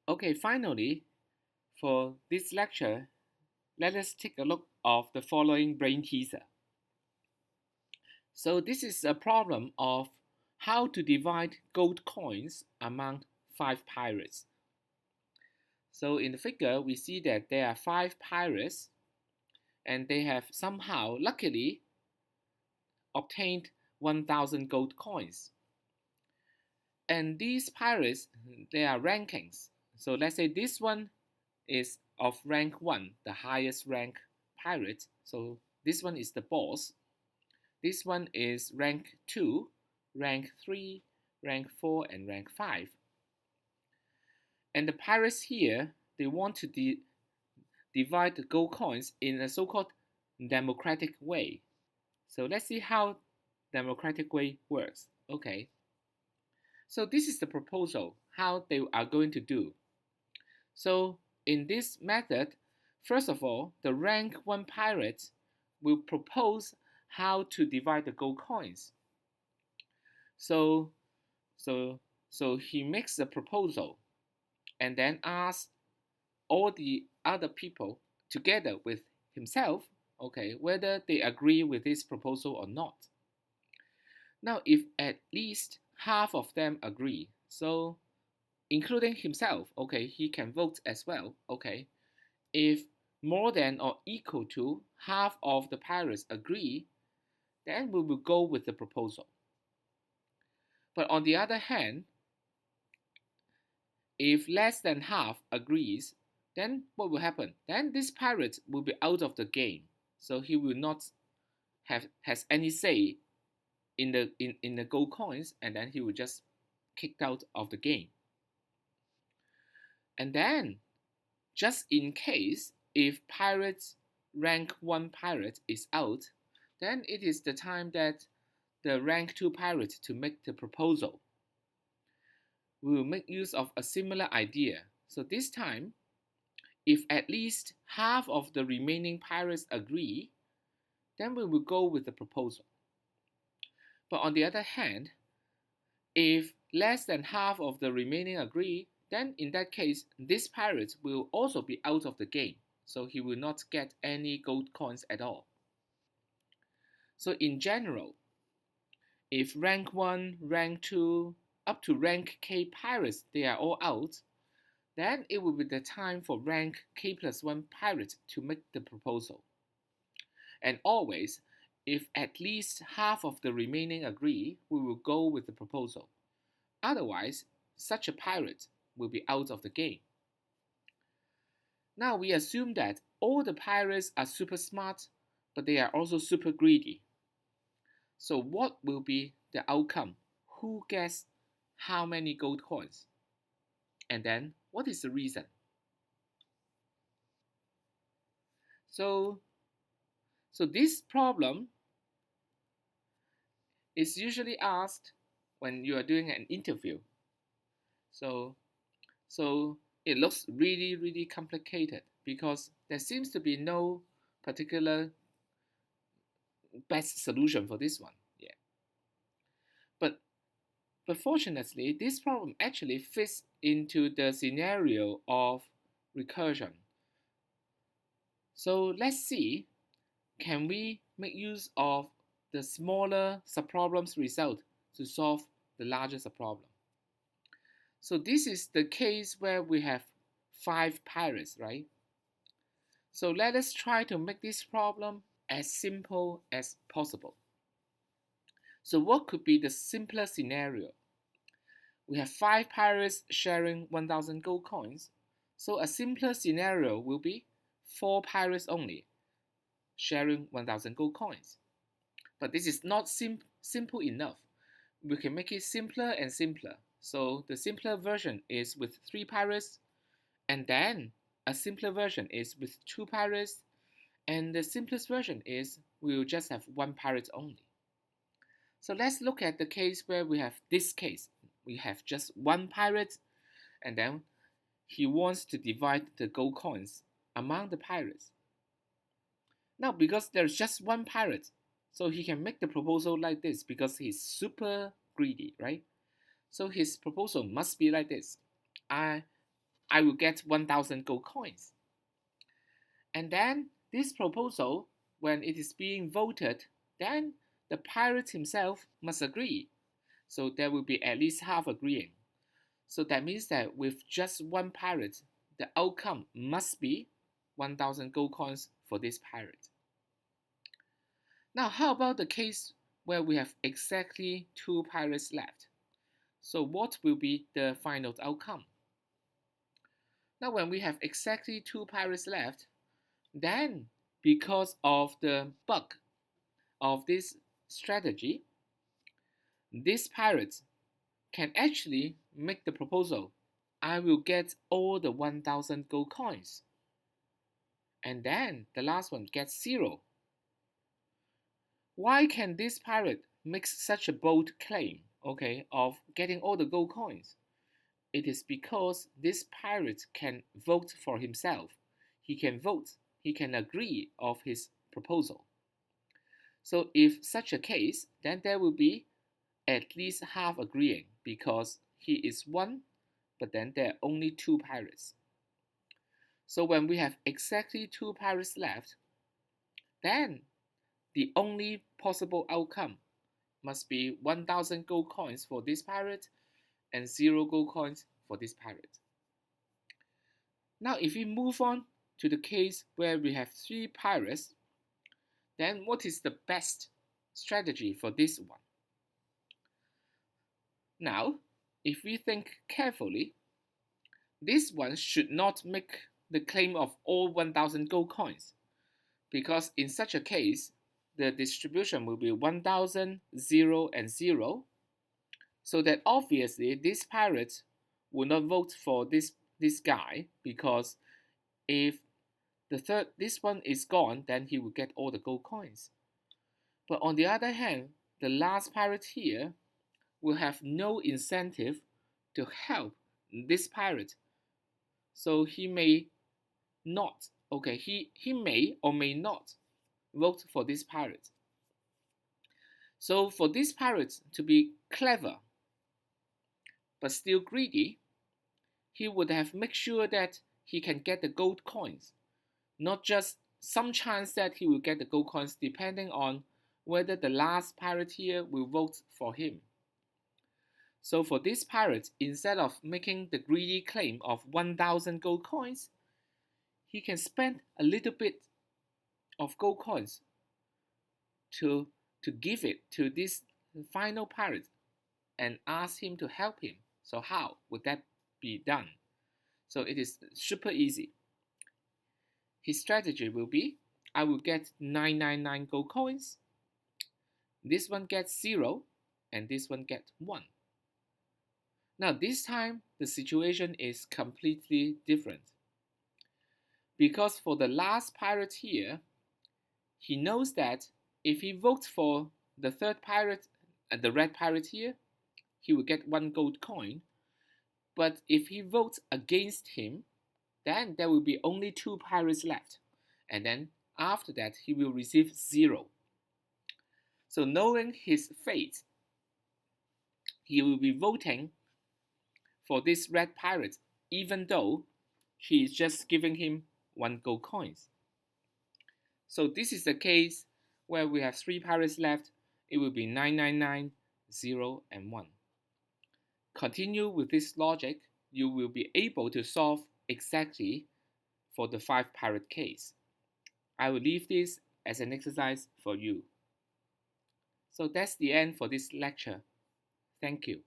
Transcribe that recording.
Okay, finally, for this lecture, let us take a look of the following brain teaser. So this is a problem of how to divide gold coins among 5 pirates. So in the figure, we see that there are 5 pirates and they have somehow luckily obtained 1,000 gold coins. And these pirates, they are rankings. So let's say this one is of rank 1, the highest rank pirate. So this one is the boss. This one is rank 2, rank 3, rank 4, and rank 5. And the pirates here, they want to divide the gold coins in a so-called democratic way. So let's see how democratic way works. Okay. So this is the proposal, how they are going to do. So in this method, first of all, the rank 1 pirate will propose how to divide the gold coins. So, so, so he makes a proposal and then asks all the other people together with himself, okay, whether they agree with this proposal or not. Now, if at least half of them agree, so including himself, okay, he can vote as well, okay. If more than or equal to half of the pirates agree, then we will go with the proposal. But on the other hand, if less than half agrees, then what will happen? Then this pirate will be out of the game. So he will not has any say in the gold coins, and then he will just kicked out of the game. And then, just in case if pirates rank 1 pirate is out, then it is the time that the rank 2 pirate to make the proposal. We will make use of a similar idea. So this time, if at least half of the remaining pirates agree, then we will go with the proposal. But on the other hand, if less than half of the remaining agree, then in that case, this pirate will also be out of the game. So he will not get any gold coins at all. So in general, if rank 1, rank 2, up to rank K pirates, they are all out, then it will be the time for rank K plus 1 pirate to make the proposal. And always, if at least half of the remaining agree, we will go with the proposal. Otherwise, such a pirate will be out of the game. Now we assume that all the pirates are super smart, but they are also super greedy. So what will be the outcome? Who gets how many gold coins? And then what is the reason? So this problem is usually asked when you are doing an interview. So it looks really, really complicated because there seems to be no particular best solution for this one. Yeah. But fortunately, this problem actually fits into the scenario of recursion. So let's see, can we make use of the smaller subproblem's result to solve the larger subproblem? So this is the case where we have 5 pirates, right? So let us try to make this problem as simple as possible. So what could be the simplest scenario? We have 5 pirates sharing 1,000 gold coins. So a simpler scenario will be 4 pirates only sharing 1,000 gold coins. But this is not simple enough. We can make it simpler and simpler. So the simpler version is with 3 pirates, and then a simpler version is with 2 pirates, and the simplest version is we will just have 1 pirate only. So let's look at the case where we have this case. We have just 1 pirate, and then he wants to divide the gold coins among the pirates. Now, because there's just 1 pirate, so he can make the proposal like this because he's super greedy, right? So his proposal must be like this. I will get 1,000 gold coins. And then this proposal, when it is being voted, then the pirate himself must agree. So there will be at least half agreeing. So that means that with just one pirate, the outcome must be 1,000 gold coins for this pirate. Now, how about the case where we have exactly 2 pirates left? So what will be the final outcome? Now, when we have exactly 2 pirates left, then because of the bug of this strategy, this pirate can actually make the proposal, I will get all the 1,000 gold coins. And then the last one gets 0. Why can this pirate make such a bold claim, okay, of getting all the gold coins? It is because this pirate can vote for himself. He can vote, he can agree of his proposal. So if such a case, then there will be at least half agreeing because he is one, but then there are only 2 pirates. So when we have exactly 2 pirates left, then the only possible outcome must be 1,000 gold coins for this pirate and 0 gold coins for this pirate. Now if we move on to the case where we have 3 pirates, then what is the best strategy for this one? Now, if we think carefully, this one should not make the claim of all 1,000 gold coins, because in such a case, the distribution will be 1,000, 0, and 0, so that obviously this pirate will not vote for this guy, because if this one is gone, then he will get all the gold coins. But on the other hand, the last pirate here will have no incentive to help this pirate. So he may not, okay, he may or may not vote for this pirate. So for this pirate to be clever but still greedy, he would have made sure that he can get the gold coins, not just some chance that he will get the gold coins depending on whether the last pirate here will vote for him. So for this pirate, instead of making the greedy claim of 1,000 gold coins, he can spend a little bit of gold coins to give it to this final pirate and ask him to help him. So how would that be done? So it is super easy. His strategy will be, I will get 999 gold coins, this one gets 0, and this one gets 1. Now this time, the situation is completely different. Because for the last pirate here, he knows that if he votes for the third pirate, the red pirate here, he will get 1 gold coin. But if he votes against him, then there will be only 2 pirates left. And then after that, he will receive 0. So knowing his fate, he will be voting for this red pirate, even though she is just giving him 1 gold coins. So this is the case where we have 3 pirates left. It will be 999, 0, and 1. Continue with this logic, you will be able to solve exactly for the 5 pirate case. I will leave this as an exercise for you. So that's the end for this lecture. Thank you.